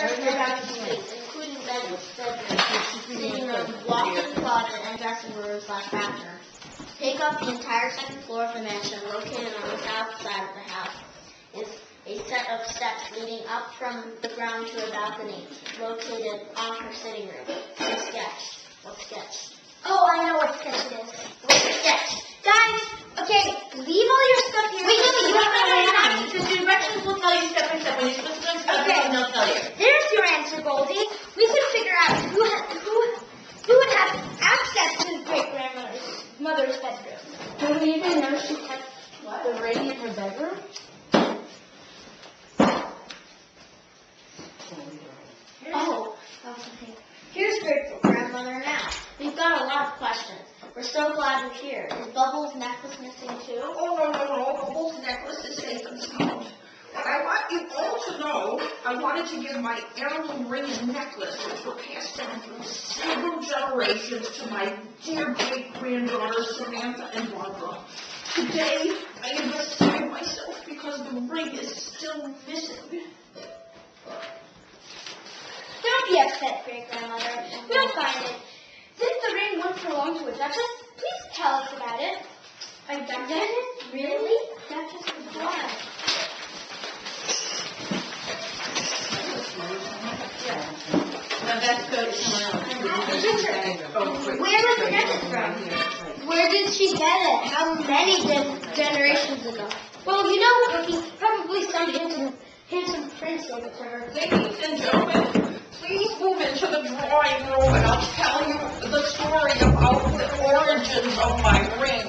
numerous bedrooms, including bedrooms, sitting room, walk-in closet, and dressing room/bathroom. Take up the entire second floor of the mansion, located on the south side of the house. Is a set of steps leading up from the ground to a balcony, located on her sitting room. A sketch. What sketch? Oh, I know what sketch it is. What's the sketch? Guys, okay, leave all your stuff here. Wait, no, the directions will tell you step by step. When you're supposed to step, Okay. they'll tell you. There's your answer, Goldie. We could figure out who would have access to great-grandmother's bedroom. Do we even know she kept the ring in her bedroom? Oh, okay. Here's great-grandmother now. We've got a lot of questions. We're so glad you're here. Is Bubbles' necklace missing too? Oh, no. Bubbles' necklace is safe and sound. But I want you all to know, I wanted to give my heirloom ring and necklace, which were passed down through several generations, to my dear great-granddaughters, Samantha and Barbara. Today, I am beside myself because the ring is still missing. Don't be upset, great-grandmother. We'll find it. Since the ring once belonged to a duchess, please tell us about it. A duchess? Really? Duchess of what? Now let's go to someone else. Where was the necklace from? Where did she get it? How many generations ago? Well, you know, Cookie, probably some handsome prince gave it to her. Ladies and gentlemen, please move into the drawing room and I'll tell you the story about the origins of my ring.